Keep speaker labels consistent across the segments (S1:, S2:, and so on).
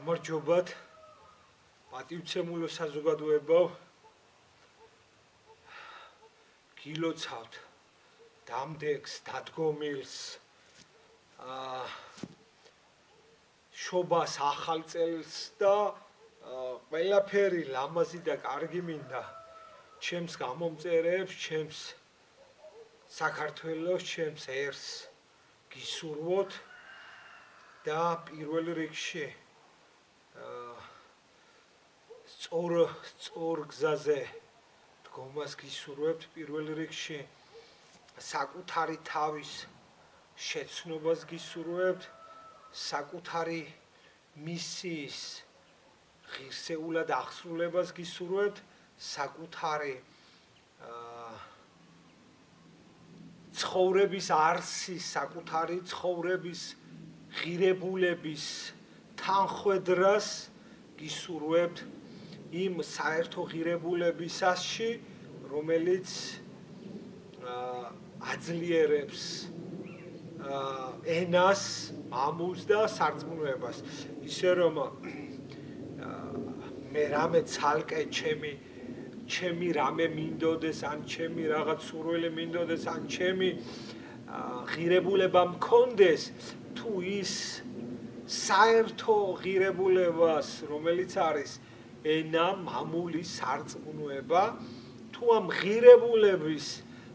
S1: გამარჯობათ პატივცემულო საზოგადოებაო გილოცავთ დამდეგს დადგომილს შობას ახალ წელს და ყველაფერი ლამაზი და კარგი მინდა ჩემს გამომწერებს ჩემს საქართველოს ჩემს ერს გისურვოთ და პირველ რიგში სწორ გზაზე დგომას გისურვებთ პირველ რიგში საკუთარი თავის შეცნობას გისურვებთ საკუთარი მისიის ღირსეულად აღსრულებას გისურვებთ საკუთარი ცხოვრების არსის საკუთარი ცხოვრების ღირებულების თანხვედრას გისურვებთ იმ საერთო ღირებულებისაში რომელიც აძლიერებს ენას, მამულს და სარწმუნოებას ისე რომ მე რამე ცალკე ჩემი რამე მინდოდეს ან ჩემი რაღაც სურვილი მინდოდეს ან ჩემი ღირებულება მქონდეს თუ ის საერთო ღირებულებას რომელიც არის ენა, მამული, სარწმუნოება თუ ამ ღირებულების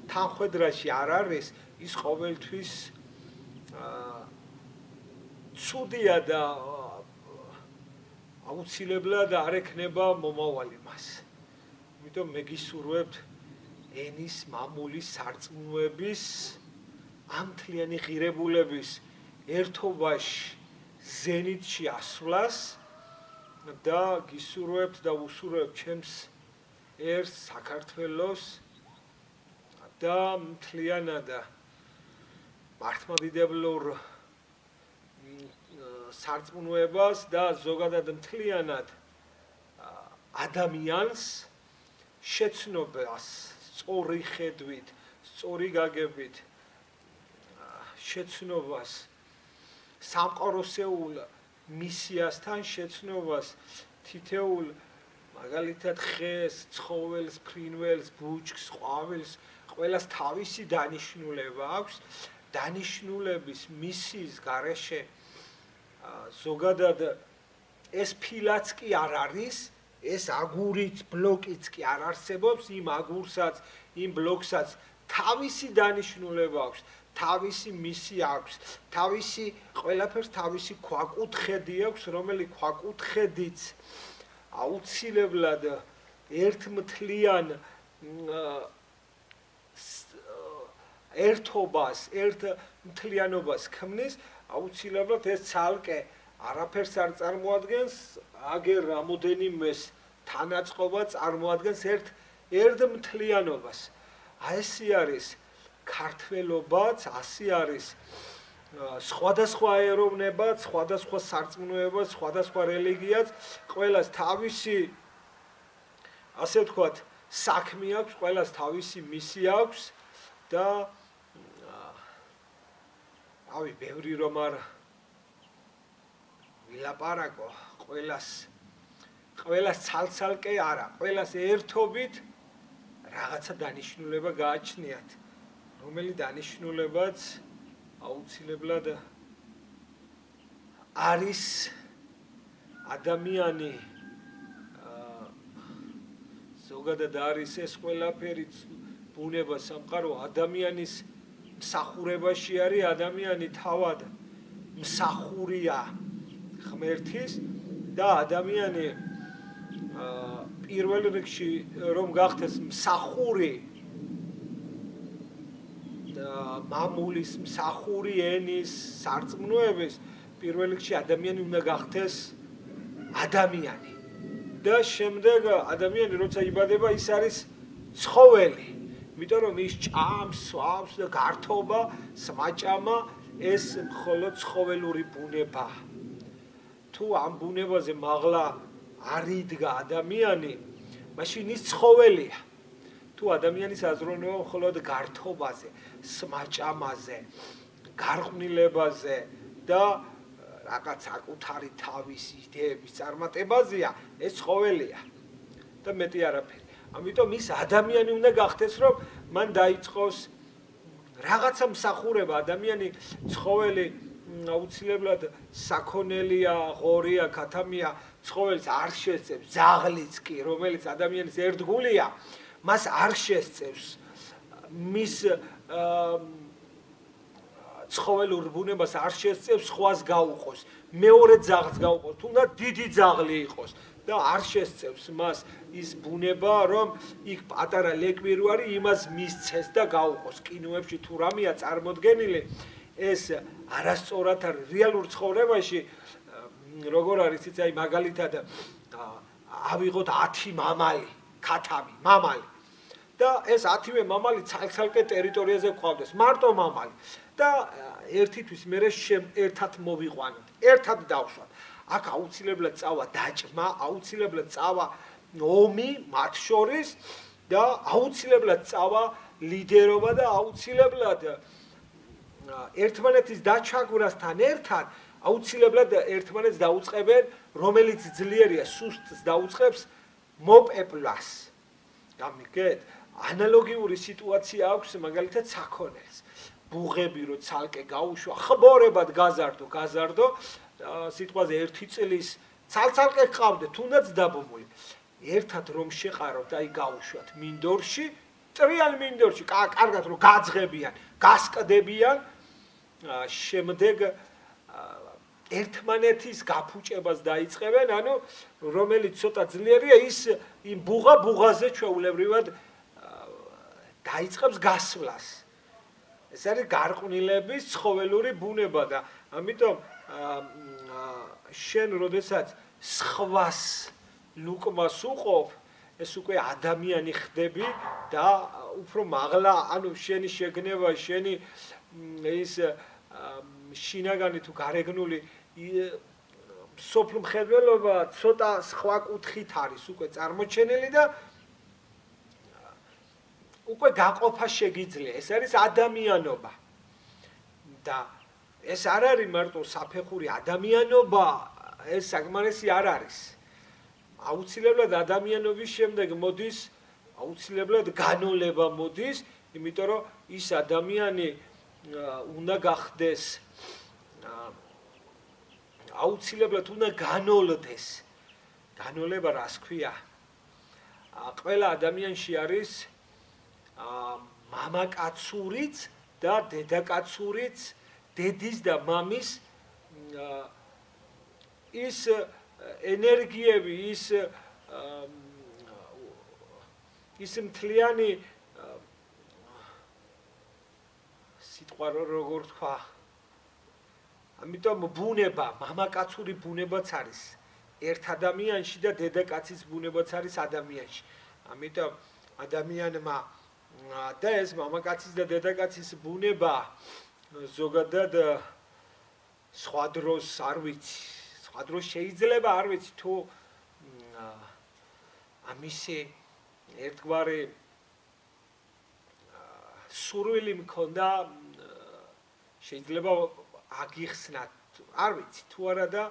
S1: თანხვედრაში არ არის ის ყოველთვის ცუდია და აუცილებლად არ ექნება მომავალი მას. იმიტომ მე გისურვებთ ენის, მამულის, სარწმუნოების ამთლიანი ღირებულების ერთობაში ზენიტში ასვლას და გისურვებთ და უსურვებთ ჩემს ერს საქართველოს და მთლიანად მართლმადიდებლურ სარწმუნოებას და ზოგადად მთლიანად ადამიანს შეცნობას სწორი ხედვით, სწორი გაგებით შეცნობას სამყაროსეულ მისიასთან შეცნობას თითეულ მაგალითად ხეს, ცხოველს, ფრინველს, ბუჩქს, ყვავილს ყველას თავისი დანიშნულება აქვს დანიშნულების მისიის გარეშე ზოგადად ეს ფილაც კი არ არის ეს აგურიც ბლოკიც კი არ არსებობს იმ აგურსაც იმ ბლოკსაც თავისი დანიშნულება აქვს თავისი მისია აქვს თავისი ყველაფერს თავისი ქვაკუთხედი აქვს რომელიც ქვაკუთხედიც აუცილებლად ერთმთლიან ერთობას ერთმთლიანობას ქმნის აუცილებლად ეს ცალკე არაფერს არ წარმოადგენს აგერ რამოდენიმეს თანაწყობა წარმოადგენს ერთმთლიანობას აი ესე არის ქართველობაც ასე არის სხვადასხვა ეროვნებაც სხვადასხვა სარწმუნოებაც სხვადასხვა რელიგიაც ყველას თავისი ასე ვთქვათ საქმე აქვს ყველას თავისი მისია აქვს და ავი ბევრი რომ არ ვილაპარაკო ყველას ცალ-ცალკე არა ყველას ერთობით რაღაცა დანიშნულება გააჩნიათ რომელი დანიშნულებაც აუცილებლად არის ადამიანი ზოგადად არის ეს ყველაფერი ბუნება სამყარო ადამიანის მსახურებაში არის ადამიანი თავად მსახურია ღმერთის და ადამიანი პირველ რიგში რომ გახდეს მსახური მამულის მსახური ენის სარწმუნოების პირველ რიგში ადამიანი უნდა გახდეს ადამიანი და შემდეგ ადამიანი როცა იბადება ის არის ცხოველი იმიტომ რომ ის ჭამს, სვავს და გართობა, სმაჭამა ეს მხოლოდ ცხოველური ბუნება თუ ამ ბუნებაზე მაღლა არ იდგა ადამიანი მაშინ ის ცხოველია თუ ადამიანის აზროვნება მხოლოდ გართობაზე, სმაჭამაზე, გარყვნილებაზე და რაღაც საკუთარი თავის იდეების წარმატებაზეა, ეს ცხოველია და მეტი არაფერი. ამიტომ ის ადამიანი უნდა გახდეს, რომ მან დაიწყოს რაღაცა მსახურება, ადამიანი ცხოველი აუცილებლად საქონელია, ღორია, ქათამია, ცხოველს არ შესწევს, ძაღლიც კი, რომელიც ადამიანის ერთგულია, მას არ შესწევს მის ცხოველურ ბუნებას არ შესწევს სხვას გაუყოს, მეორე ძაღლს გაუყოს, თუნდაც დიდი ძაღლი იყოს და არ შესწევს მას ის ბუნება, რომ იქ პატარა ლეკვირვარი იმას მისცეს და გაუყოს. კინოებში თუ რამეა წარმოდგენილი, ეს არასწორად არის რეალურ ცხოვრებაში, როგორ არის იცით, აი მაგალითად ავიღოთ 10 მამალი, ქათამი, მამალი. და ეს 10-ვე მამალი ცალ-ცალკე ტერიტორიაზე გვყავდეს, მარტო მამალი. და ერთისთვის მერე ერთად მოვიყვანოთ, ერთად დავშვათ. აქ აუცილებლად წავა დაჭმა, აუცილებლად წავა ომი მათ შორის და აუცილებლად წავა ლიდერობა და აუცილებლად ერთმანეთის დაჩაგვრასთან ერთად აუცილებლად ერთმანეთს დაუწყებენ, რომელიც ძლიერია, სუსტს დაუწყებს მოპეპლას. გამიგეთ? ანალოგიური სიტუაცია აქვს მაგალითად საქონელს. ბუღები რო ცალკე გაუშვა, ხბორებად გაზარდო, სიტყვაზე 1 წლის ცალ-ცალკე ყავდე, თუნდაც დაბომული. ერთად რომ შეყაროთ, აი გაუშვათ მინდორში, ტრიალ მინდორში, კარგად რომ გაძღებიან, გასკდებიან, შემდეგ ერთმანეთის გაფუჭებას დაიწყებენ, ანუ რომელიც ცოტა ძლიერია, ის იმ ბუღაზე ჩვეულებრივად დაიწყებს გასვლას. ეს არის გარყვნილების ცხოველური ბუნება და ამიტომ შენ როდესაც სხვას ლუკმას უყობ, ეს უკვე ადამიანი ხდები და უფრო მაღლა, ანუ შენი შეგნება, შენი ის შინაგანი თუ გარეგნული სოფლმხედველობა ცოტა სხვა კუთხით არის უკვე წარმოჩენილი და უკვე გაყოფა შეგიძლია. ეს არის ადამიანობა. და ეს არ არის მარტო საფეხური ადამიანობა, ეს საკმარისი არ არის. აუცილებლად ადამიანობის შემდეგ მოდის, აუცილებლად განოლება მოდის, იმიტომ რომ ის ადამიანი უნდა გახდეს აუცილებლად უნდა განოლდეს. განოლება რას ქვია? ყველა ადამიანში არის მამაკაცურიც და დედაკაცურიც, დედის და მამის ის ენერგიები, ის მთლიანი სიტყვა როგორ თქვა, ამიტომ ბუნება, მამაკაცური ბუნებაც არის ერთ ადამიანში და დედაკაცის ბუნებაც არის ადამიანში. ამიტომ ადამიანმა და ეს მამაკაცის და დედაკაცის ბუნება ზოგადად სხვა დროს არ ვიცი, სხვა დროს შეიძლება არ ვიცი თუ ამისი ერთგვარი სურვილი მქონდა შეიძლება აგიხსნათ, არ ვიცი თუ არა და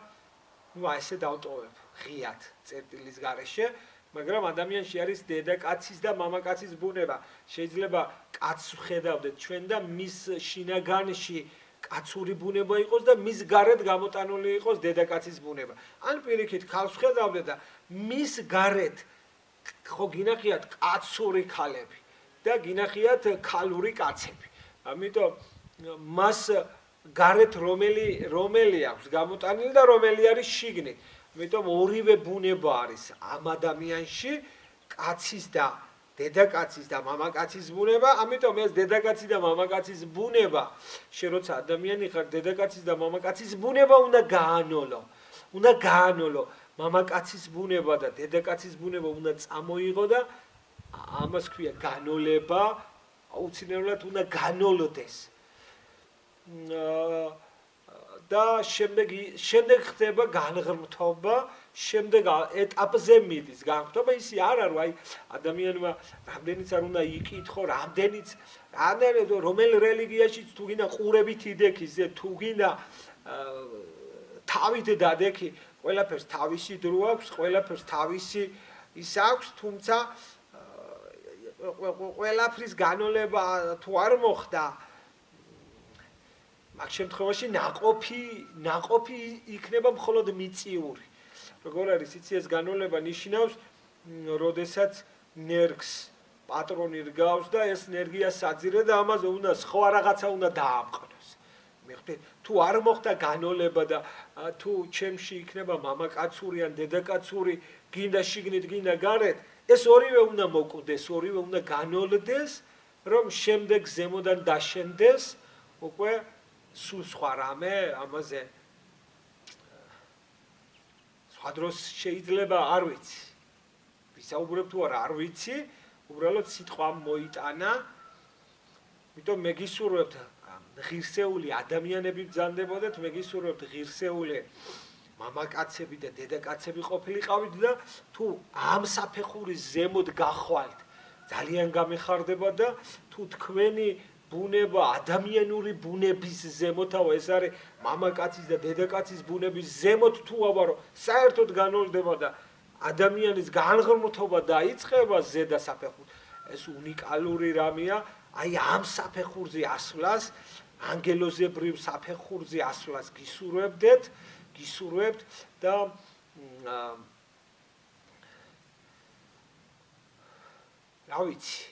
S1: ესე დავტოვებ ღიად წერტილის გარეშე, მაგრამ ადამიანში არის დედაკაცის და მამაკაცის ბუნება. შეიძლება კაცს ვხედავდეთ ჩვენ და მის შინაგანში კაცური ბუნება იყოს და მის გარეთ გამოტანილი იყოს დედაკაცის ბუნება. ან პირიქით ქალს ვხედავდეთ და მის გარეთ ხო გინახიათ კაცური ქალები და გინახიათ ქალური კაცები. ამიტომ მას გარეთ რომელი აქვს გამოტანილი და რომელი არის შიგნით. ამიტომ ორივე ბუნება არის ამ ადამიანში, კაცის და დედაკაცის და მამაკაცის ბუნება. ამიტომ ეს დედაკაცის და მამაკაცის ბუნება, შენ როცა ადამიანი ხარ, დედაკაცის და მამაკაცის ბუნება უნდა გაანოლო. უნდა გაანოლო. მამაკაცის ბუნება და დედაკაცის ბუნება უნდა წამოიღო და ამას ქვია განოლება, აუცილებლად უნდა განოლდეს. და შემდეგ ხდება განღრმთობა, შემდეგ ეტაპზე მიდის განღრმთობა. ისი არ არის, აი ადამიანმა რამდენიც არ უნდა იკითხო, რამდენიც რომელ რელიგიაშიც თუ გინდა ყურებით იდექის, თუ გინდა თავით დადექი, ყველაფერს თავისი დრო აქვს, ყველაფერს თავისი ის აქვს, თუმცა ყველაფრის განოლება თუ არ მოხდა, მაგ შემთხვევაში ნაყოფი იქნება მხოლოდ მიწიური. როგორ არის, იცი ეს განოლება ნიშნავს, როდესაც ნერგს პატრონი რგავს და ეს ენერგია საძირე და ამაზე უნდა სხვა რაღაცა უნდა დაამყნოს. მიხვდით, თუ არ მოხდა განოლება და თუ ჩემში იქნება მამაკაცური ან დედაკაცური, გინდა შიგნით, გინდა გარეთ, ეს ორივე უნდა მოკვდეს, ორივე უნდა განოლდეს, რომ შემდეგ ზემოდან დაშენდეს უკვე სულ სხვა რამე, ამაზე სხვა დროს შეიძლება არ ვიცი. ვისაუბრებ თუ არა, არ ვიცი, უბრალოდ სიტყვა მოიტანა. იმიტომ მე გისურვებთ ღირსეული ადამიანები ბრძანდებოდეთ, მე გისურვებთ ღირსეული მამაკაცები და დედაკაცები ყოფილიყავით და თუ ამ საფეხურის ზემოთ გახვალთ, ძალიან გამეხარდება და თუ თქვენი ბუნება ადამიანური ბუნების ზემოთაო, ეს არის მამაკაცის და დედაკაცის ბუნების ზემოთ თუ ავარო, საერთოდ განოლდება და ადამიანის განღრმთობა დაიწყება ზედა საფეხურს. ეს უნიკალური რამეა, აი ამ საფეხურზე ასვლას, ანგელოზებრივ საფეხურზე ასვლას გისურვებთ და რა ვიცი,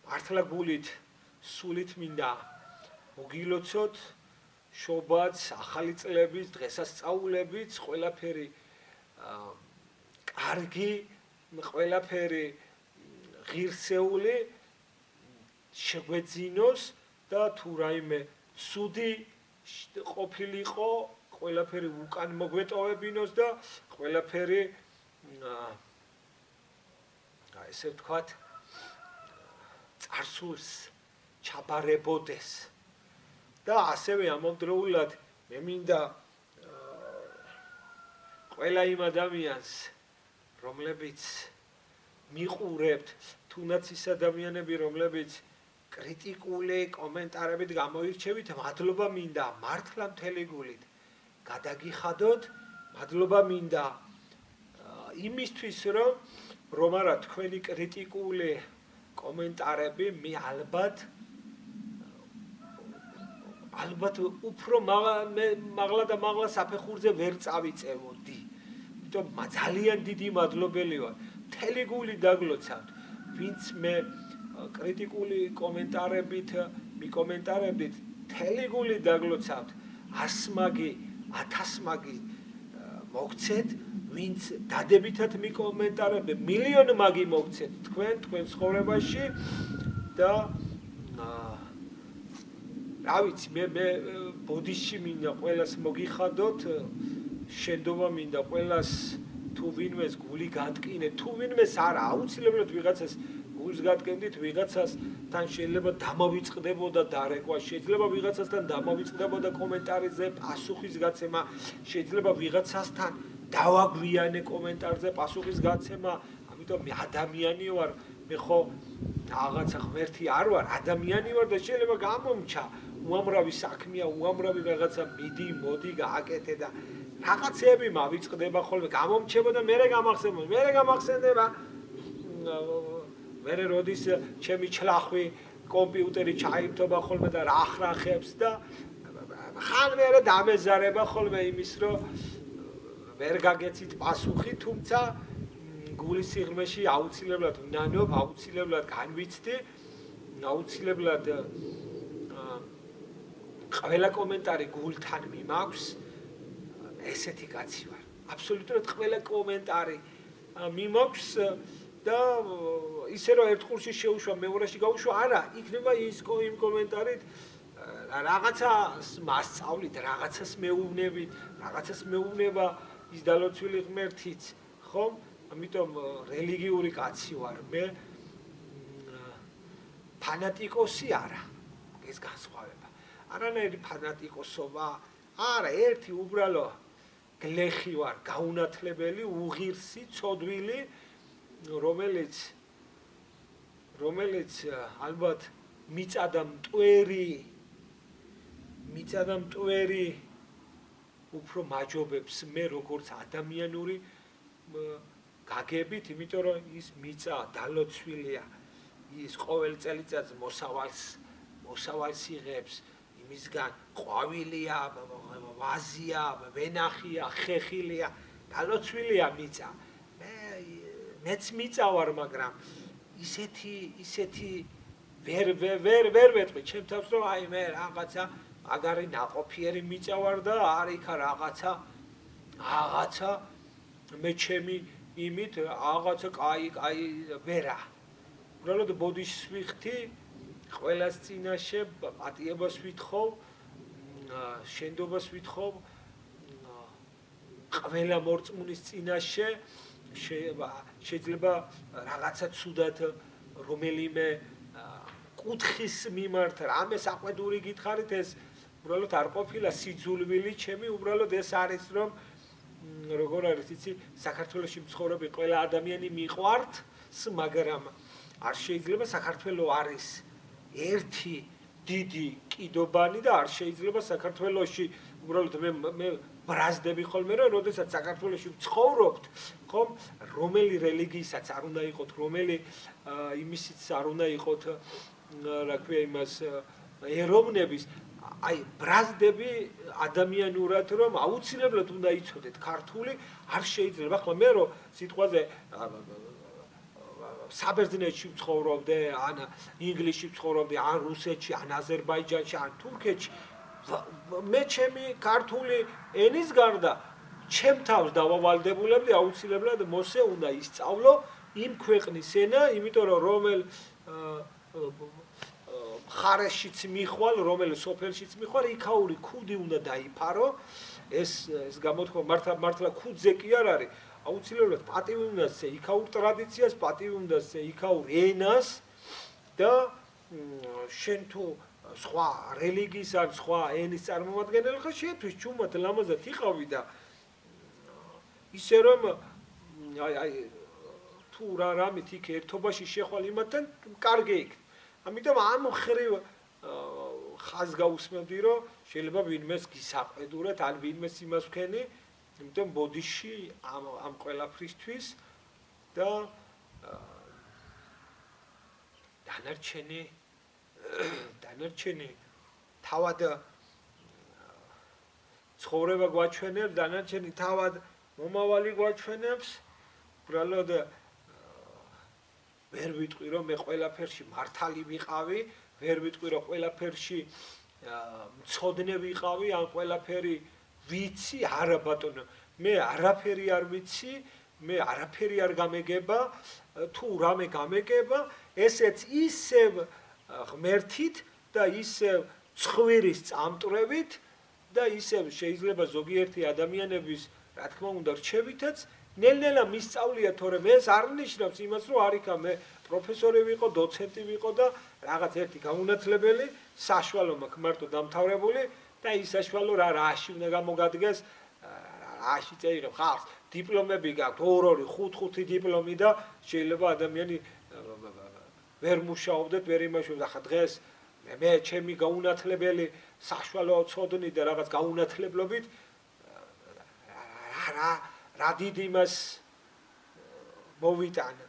S1: მართლა გულით, სულით მინდა მოგილოცოთ შობაც, ახალი წლების, დღესასწაულებით, ყველაფერი კარგი, ყველაფერი ღირსეული შეგვეძინოს და თუ რაიმე ცუდი ყოფილიყო, ყველაფერი უკან მოგვეტოვებინოს და ყველაფერი ესე ვთქვათ წარსულს ჩაბარებოდეს. და ასევე ამავდროულად მე მინდა ყველა იმ ადამიანს, რომლებიც მიყურებთ, თუნდაც ის ადამიანები, რომლებიც კრიტიკული კომენტარებით გამოირჩევით, მადლობა მინდა მართლა მთელი გულით გადაგიხადოთ, მადლობა მინდა იმისთვის, რომ არა თქვენი კრიტიკული კომენტარები მე ალბათ უფრო მაღლა და მაღლა საფეხურზე ვერ წავიწევოდი. იმიტომ ძალიან დიდი მადლობელი ვარ. მთელი გული დაგლოცავთ, ვინც მე კრიტიკული კომენტარებით მიკომენტარებით, მთელი გული დაგლოცავთ. 100 მაგი, 1000 მაგი მოგცეთ, ვინც დადებითად მიკომენტარებთ, მილიონ მაგი მოგცეთ თქვენ ცხოვრებაში და რა ვიცი, მე ბოდიში მინდა ყველას მოგიხადოთ, შენდობა მინდა ყველას თუ ვინმეს გული გატკინეთ, თუ ვინმეს არა, აუცილებლად ვიღაცას გულს გატკენდით, ვიღაცასთან შეიძლება დამავიწყდებოდა დარეკვა, შეიძლება ვიღაცასთან დამავიწყდებოდა კომენტარზე პასუხის გაცემა, შეიძლება ვიღაცასთან დავაგვიანე კომენტარზე პასუხის გაცემა, ამიტომ მე ადამიანი ვარ, მე ხო რაღაცა ღმერთი არ ვარ, ადამიანი ვარ და შეიძლება გამომჩა, უამრავი საქმეა, უამრავი რაღაცა მიდი, მოდი, გააკეთე და რაღაცები მავიწყდება ხოლმე, გამომჩება და მერე გამახსენდება. მერე როდის ჩემი ჩლახვი კომპიუტერი ჩაირთობა ხოლმე და რახრახებს და ხან მერე დამეზარება ხოლმე იმის, რომ ვერ გაგეცით პასუხი, თუმცა გულის სიღრმეში აუცილებლად ვნანობ, აუცილებლად განვიცდი, აუცილებლად ყველა კომენტარი გულთან მიმაქვს, ესეთი კაცი ვარ. აბსოლუტურად ყველა კომენტარი მიმაქვს და ისე რომ ერთ ყურში შეუშვა, მეორეში გაუშვა, არა, იქნება იმ კომენტარით რაღაცას მასწავლით, რაღაცას მეუბნებით, რაღაცას მეუბნება ის დალოცვილი ღმერთიც, ხომ? ამიტომ რელიგიური კაცი ვარ მე, ფანატიკოსი არა, ეს განსხვავება. არანაირი ფანატიკოსობა, არა, ერთი უბრალო გლეხი ვარ, გაუნათლებელი, უღირსი, ცოდვილი, რომელიც ალბათ მიწადა მტვერი უფრო მაჯობებს მე როგორც ადამიანური გაგებით, იმიტომ რომ ის მიწა დალოცვილია, ის ყოველ წელიწადს მოსავალს იღებს, იმისგან ყვავილია, ვაზია, ვენახია, ხეხილია, დალოცვილია მიწა. მეც მიწა ვარ, მაგრამ ისეთი ვერ ვეტყვი ჩემ თავს, რომ აი მე რაღაცა მაგარი ნაყოფიერი მიწა ვარ და არ იქა რაღაცა მე ჩემი იმით რაღაცა კაი ვერა. უბრალოდ ბოდიშს ვიხდი, ყველას წინაშე პატიებას ვითხოვ, შენდობას ვითხოვ, ყველა მორწმუნის წინაშე შეიძლება რაღაცა ცუდად რომელიმე კუთხის მიმართ რამე საყვედური გითხარით, ეს უბრალოდ არ ყოფილა სიძულვილი ჩემი, უბრალოდ ეს არის, რომ როგორ არის იცი, საქართველოში მცხოვრები ყველა ადამიანი მიყვარს, მაგრამ არ შეიძლება საქართველო არის ერთი დიდი კიდობანი და არ შეიძლება საქართველოში უბრალოდ მე ბრაზდები ხოლმე, რომ როდესაც საქართველოში ვცხოვრობთ, ხომ, რომელი რელიგიისაც არ უნდა იყოთ, რომელი იმისიც არ უნდა იყოთ, რა ქვია იმას ეროვნების, აი ბრაზდები ადამიანურად, რომ აუცილებლად უნდა იცოდეთ ქართული, არ შეიძლება, ხო მე რომ სიტყვაზე საბერძნეთში ვცხოვრობდე, ან ინგლისში ვცხოვრობდე, ან რუსეთში, ან აზერბაიჯანში, ან თურქეთში, მე ჩემი ქართული ენის გარდა ჩემ თავს დავავალდებულებდი, აუცილებლად მოსე უნდა ისწავლო იმ ქვეყნის ენა, იმიტომ რომ რომელ მხარეშიც მიხვალ, რომელ სოფელშიც მიხვალ, იქაური ქუდი უნდა დაიფარო, ეს გამოთქვა მართლა ქუდზე კი არ არის, აუცილებლად პატივი უნდა სცე იქაურ ტრადიციას, პატივი უნდა სცე იქაურ ენას და შენ თუ სხვა რელიგიის ან სხვა ენის წარმომადგენელი ხარ, შეთვის ჩუმად ლამაზად იყავი და ისე რომ აი თუ რამით იქ ერთობაში შეხვალ იმათთან, კარგი იქ. ამიტომ ამ ხრივ ხაზგაუსმევდი, რომ შეიძლება ვინმეს გისაყედურეთ, ან ვინმეს იმას ვქენი, იმიტომ ბოდიში ამ ყველაფრისთვის და დანარჩენი თავად ცხოვრება გვაჩვენებს, დანარჩენი თავად მომავალი გვაჩვენებს, უბრალოდ ვერ ვიტყვი, რომ მე ყველაფერში მართალი ვიყავი, ვერ ვიტყვი, რომ ყველაფერში მცოდნე ვიყავი, ან ყველაფერი ვიცი, არა ბატონო, მე არაფერი არ ვიცი, მე არაფერი არ გამეგება, თუ რამე გამეგება, ესეც ისევ ღმერთით და ისევ ცხვირის წამტვრევით და ისევ შეიძლება ზოგიერთი ადამიანების, რა თქმა უნდა, რჩევითაც ნელ-ნელა მისწავლია, თორემ ეს არ ნიშნავს იმას, რომ არ იქა მე პროფესორი ვიყო, დოცენტი ვიყო და რაღაც ერთი გაუნათლებელი, საშუალო მაქვს მარტო დამთავრებული და ის საშუალო რაში უნდა გამოგადგეს, რაში წაიღებ ხალხს, დიპლომები გაქვთ, 2, 5 დიპლომი და შეიძლება ადამიანი ვერ მუშაობდეთ, ვერ იმუშავებდეთ, ახლა დღეს მე ჩემი გაუნათლებელი საშუალო ცოდნი და რაღაც გაუნათლებლობით რა დიდი იმას მოვიტანა.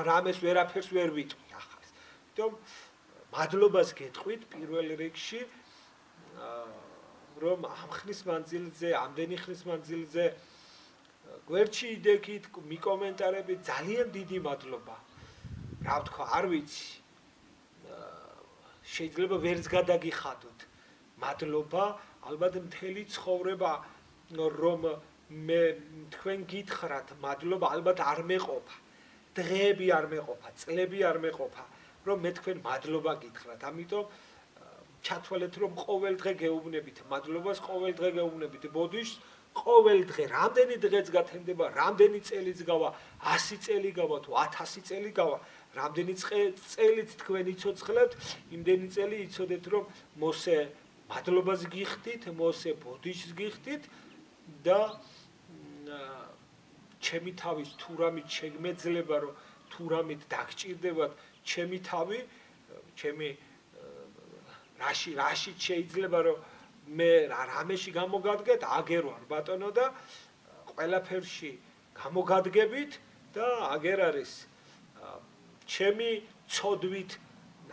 S1: რამეს ვერაფერს ვერ ვიტყვი ახლა. თუმცა მადლობას გეტყვით პირველ რიგში, რომ ამ ხნის მანძილზე, ამდენი ხნის მანძილზე გვერდში იდექით, მიკომენტარებით, ძალიან დიდი მადლობა. რა ვთქვა, არ ვიცი. შეიძლება ვერც გადაგიხადოთ. მადლობა, ალბათ მთელი ცხოვრება რომ მე თქვენ გითხრათ, მადლობა, ალბათ არ მეყოფა. დღეები არ მეყოფა, წლები არ მეყოფა, რომ მე თქვენ მადლობა გითხრათ. ამიტომ ჩათვალეთ, რომ ყოველ დღე გეუბნებით მადლობას, ყოველ დღე გეუბნებით ბოდიშს, ყოველ დღე, რამდენი დღეც გათენდება, რამდენი წელიც გავა, 100 წელი გავა თუ 1000 წელი გავა, რამდენი წელიც თქვენ იცოცხლებთ, იმდენი წელი იცოდეთ, რომ მოსე მადლობას გიხდით, მოსე ბოდიშს გიხდით და ჩემი თავის თუ რამით შეგმეძლება, რომ თუ რამით დაგჭირდებათ ჩემი თავი, ჩემი რაშიც შეიძლება, რომ მე რამეში გამოგადგეთ, აგერ ვარ ბატონო და ყველაფერში გამოგადგებით და აგერ არის ჩემი ცოდვით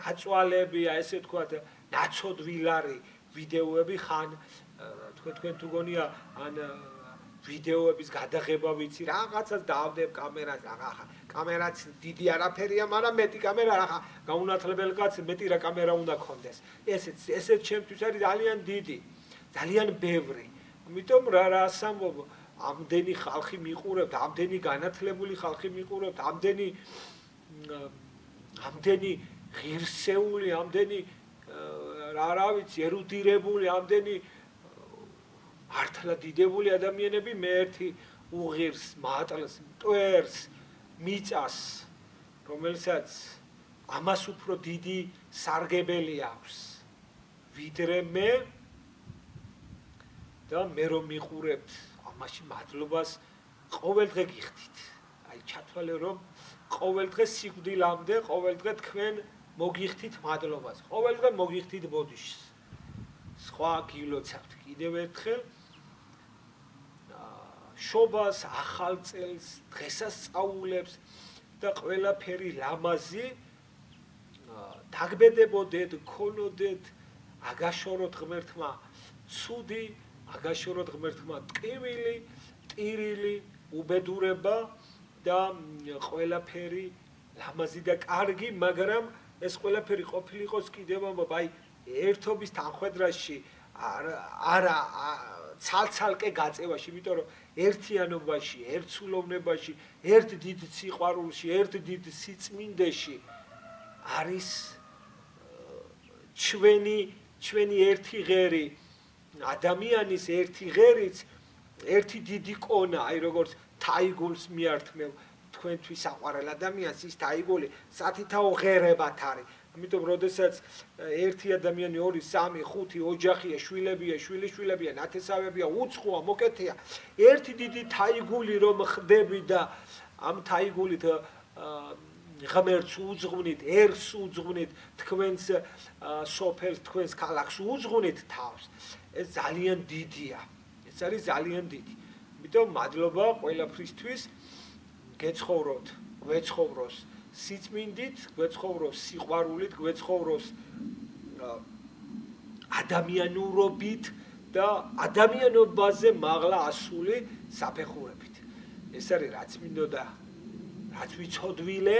S1: ნაწვალები, ესე ვთქვათ, ნაცოდვილარი ვიდეოები ხან თქვენ თუ გონია ან ვიდეოების გადაღება ვიცი, რაღაცას დავდებ კამერას, კამერაც დიდი არაფერია, მაგრამ მეტი კამერა რა გაუნათლებელ კაცს მეტი რა კამერა უნდა ქონდეს. ესეც ჩემთვის არის ძალიან დიდი, ძალიან ბევრი. ამიტომ რას ამბობ, ამდენი ხალხი მიყურებთ, ამდენი განათლებული ხალხი მიყურებთ, ამდენი ღირსეული, ამდენი რა ვიცი, ერუდირებული, ამდენი მართლა დიდებული ადამიანები მე ერთი უღირს, მატლს, მტვერს, მიწას, რომელსაც ამას უფრო დიდი სარგებელი აქვს, ვიდრე მე და მე რომ მიყურებთ ამაში მადლობას ყოველდღე გიხდით. აი ჩათვალე რომ ყოველდღე სიკვდილამდე, ყოველდღე თქვენ მოგიხდით მადლობას, ყოველდღე მოგიხდით ბოდიშს. სხვა გილოცავთ კიდევ ერთხელ შობას, ახალ წელს, დღესასწაულებს და ყველაფერი ლამაზი დაგბედებოდეთ, გქონოდეთ, აგაშოროთ ღმერთმა ცუდი, აგაშოროთ ღმერთმა ტკივილი, ტირილი, უბედურება და ყველაფერი ლამაზი და კარგი, მაგრამ ეს ყველაფერი ყოფილიყოს კიდევ ამბობ, აი ერთობის თანხვედრაში არა ცალ-ცალკე გაწევაში, იმიტომ რომ ერთიანობაში, ერთსულოვნებაში, ერთ დიდ სიყვარულში, ერთ დიდ სიწმინდეში არის ჩვენი ერთი ღერი, ადამიანის ერთი ღერიც, ერთი დიდი კონა, აი როგორც თაიგულს მიართმევ თქვენთვის საყვარელ ადამიანს, ის თაიგული სათითაო ღერებად არის. ამიტომ როდესაც ერთი ადამიანი, 2, 3, 5 ოჯახია, შვილებია, შვილიშვილებია, ნათესავებია, უცხოა, მოკეთეა, ერთი დიდი თაიგული რომ ხდები და ამ თაიგულით ღმერთს უძღვნით, ერს უძღვნით, თქვენს სოფელს, თქვენს ქალაქს უძღვნით თავს, ეს ძალიან დიდია. ეს არის ძალიან დიდი. ამიტომ მადლობა ყველაფრისთვის, გეცხოვროთ, გვეცხოვროს სიწმინდით, გვეცხოვროს სიყვარულით, გვეცხოვროს ადამიანურობით და ადამიანობაზე მაღლა ასული საფეხურებით. ეს არის რაც მინდოდა, რაც ვიცოდვილე,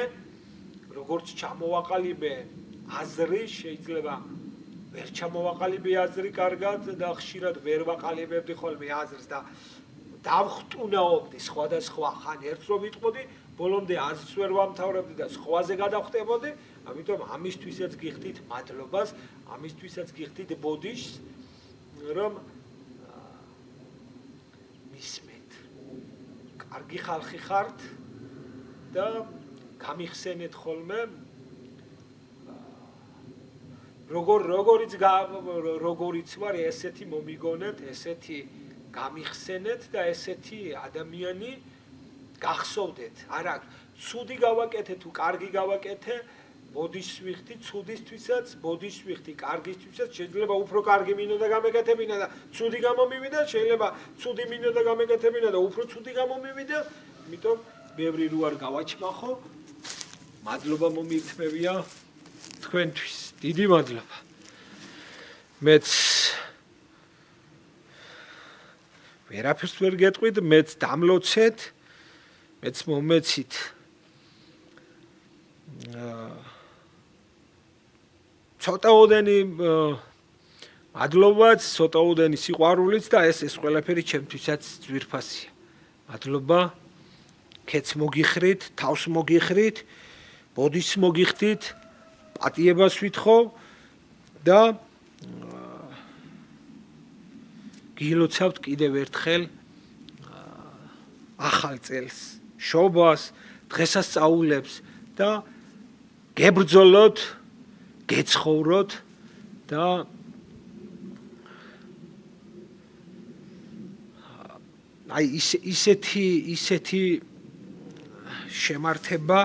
S1: როგორც ჩამოვაყალიბე აზრი, შეიძლება ვერ ჩამოვაყალიბე აზრი კარგად და ხშირად ვერ ვაყალიბებდი ხოლმე აზრს და დავხტუნაობდი სხვადასხვა ხან ერთს რომ ვიტყოდი, ბოლომდე აზრს ვერ ვამთავრებდი და სხვაზე გადავხტებოდი, ამიტომ ამისთვისაც გიხდით მადლობას, ამისთვისაც გიხდით ბოდიშს, რომ მისმენთ. კარგი ხალხი ხართ და გამიხსენეთ ხოლმე როგორიც ვარ, ესეთი მომიგონეთ, ესეთი გამიხსენეთ და ესეთი ადამიანი გახსოვდეთ. არა, ცუდი გავაკეთე თუ კარგი გავაკეთე, ბოდიშს ვიხდი ცუდისთვისაც, ბოდიშს ვიხდი კარგისთვისაც, შეიძლება უფრო კარგი მინდოდა გამეკეთებინა და ცუდი გამომივიდა, შეიძლება ცუდი მინდოდა გამეკეთებინა და უფრო ცუდი გამომივიდა, იმიტომ ბევრი რო არ გავაჩმახო, მადლობა მომირთმევია თქვენთვის. დიდი მადლობა. მეც ვერაფერს ვერ გეტყვით, მეც დამლოცეთ, მეც მომეცით. ცოტაოდენი მადლობაც, ცოტაოდენი სიყვარულიც და ეს ყველაფერი ჩემთვისაც ძვირფასია. მადლობა, ქეც მოგიხრით, თავს მოგიხრით, ბოდიშს მოგიხდით, პატიებას ვითხოვ და გილოცავთ კიდევ ერთხელ ახალ წელს, შობას, დღესასწაულებს და გებრძოლოთ, გეცხოვროთ და აი ისეთი შემართება,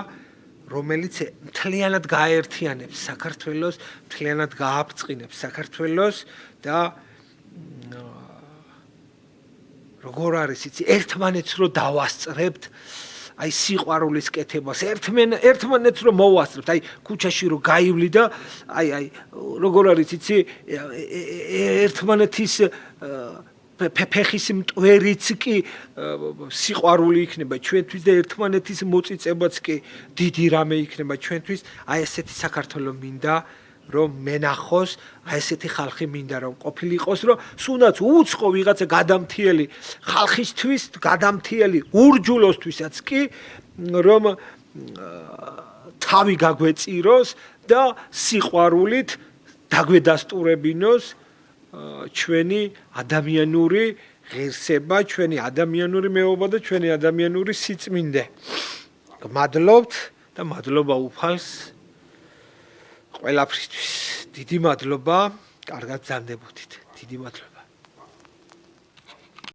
S1: რომელიც მთლიანად გააერთიანებს საქართველოს, მთლიანად გააფრწყინებს საქართველოს და როგორ არის იცი ერთმანეთს რო დავასწრებთ აი სიყვარულის კეთებას ერთმანეთს რო მოვასწრებთ აი ქუჩაში რო გაივლი და აი როგორ არის იცი ერთმანეთის ფეხის მტვერიც კი სიყვარული იქნება ჩვენთვის და ერთმანეთის მოწიწებაც კი დიდი რამე იქნება ჩვენთვის აი ესეთი საქართველოს მინდა რომ მენახოს აი ესეთი ხალხი მინდა რომ ყოფილიყოს რომ სუნაც უცხო ვიღაცა გადამთიელი ხალხისთვის გადამთიელი ურჯულოსთვისაც კი რომ თავი გაგვეწიროს და სიყვარულით დაგვედასტურებინოს ჩვენი ადამიანური ღირსება ჩვენი ადამიანური მეობა და ჩვენი ადამიანური სიწმინდე გმადლობთ და მადლობა უფალს ყველაფრისთვის დიდი მადლობა კარგად გზანდებოდით დიდი მადლობა